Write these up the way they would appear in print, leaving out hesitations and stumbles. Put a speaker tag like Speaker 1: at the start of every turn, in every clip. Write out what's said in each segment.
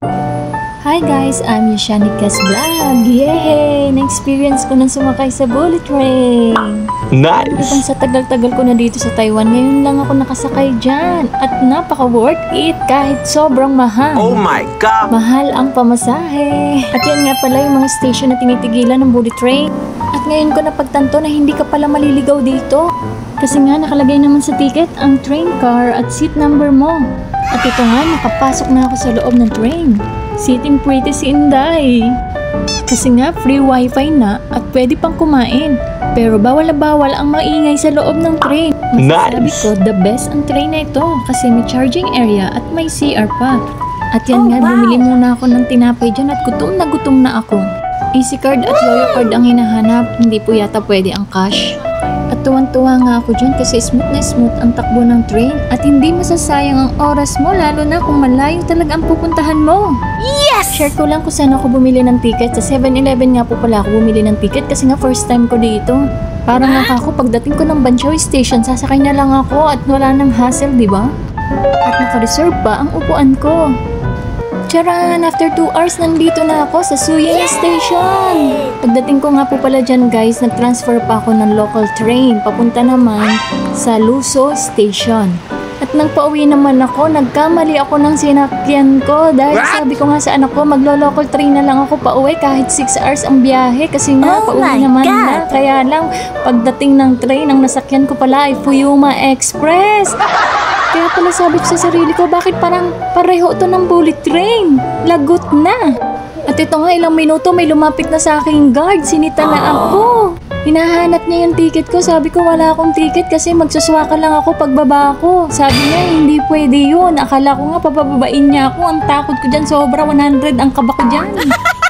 Speaker 1: Hi guys, I'm Yashanika's Vlog. Yay! Na-experience ko nang sumakay sa bullet train.
Speaker 2: Nice!
Speaker 1: Ibang sa tagal-tagal ko na dito sa Taiwan, ngayon lang ako nakasakay dyan. At napaka-worth it kahit sobrang mahal.
Speaker 2: Oh my God!
Speaker 1: Mahal ang pamasahe. At yan nga pala yung mga station na tinitigilan ng bullet train. At ngayon ko napagtanto na hindi ka pala maliligaw dito. Kasi nga nakalagay naman sa ticket ang train car at seat number mo. At ito nga, nakapasok na ako sa loob ng train. Sitting pretty si Inday. Kasi nga free wifi na at pwede pang kumain. Pero bawal na bawal ang maingay sa loob ng train. Masasabi ko, the best ang train na ito kasi may charging area at may CR pa. At yan nga, bumili muna ako ng tinapay dyan at gutom na ako. Easy card at Yoyo card ang hinahanap, hindi po yata pwede ang cash. At tuwang-tuwa nga ako dyan kasi smooth na smooth ang takbo ng train at hindi masasayang ang oras mo lalo na kung malayo talaga ang pupuntahan mo.
Speaker 3: Yes!
Speaker 1: Share ko lang kung saan ako bumili ng ticket. Sa 7-Eleven nga po pala ako bumili ng ticket kasi nga first time ko dito. Parang nga ako pagdating ko ng Banchoy Station, sasakay na lang ako at wala nang hassle, di ba? At naka-reserve pa ang upuan ko. Charan! After 2 hours, nandito na ako sa Suyang Station. Pagdating ko nga po pala dyan guys, nag-transfer pa ako ng local train. Papunta naman sa Luso Station. At nang pauwi naman ako, nagkamali ako ng sinakyan ko. Dahil sabi ko nga sa anak ko, maglo-local train na lang ako pauwi kahit 6 hours ang biyahe. Kasi nga, pauwi naman na. Kaya lang, pagdating ng train, ang nasakyan ko pala ay Fuyuma Express. Kaya pala sabi ko sa sarili ko, bakit parang pareho to ng bullet train? Lagot na. At ito nga, ilang minuto may lumapit na sa aking guard. Sinita na ako. Hinahanap niya yung ticket ko. Sabi ko wala akong ticket kasi magsuswaka lang ako pagbaba ko. Sabi niya hindi pwede yun. Akala ko nga papababain niya ako. Ang takot ko dyan sobra, 100 ang kaba ko dyan.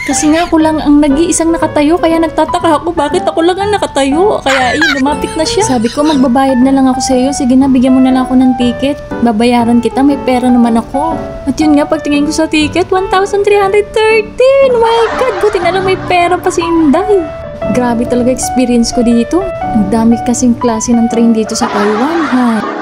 Speaker 1: Kasi nga ako lang ang nag-iisang nakatayo kaya nagtataka ako bakit ako lang ang nakatayo. Kaya lumapit na siya. Sabi ko magbabayad na lang ako sa iyo. Sige na, bigyan mo na lang ako ng ticket. Babayaran kita, may pera naman ako. At yun nga, pagtingin ko sa ticket, 1,313. My God, buti na lang may pera pa si Inday. Grabe talaga experience ko dito. Ang dami kasing klase ng train dito sa Taiwan, ha?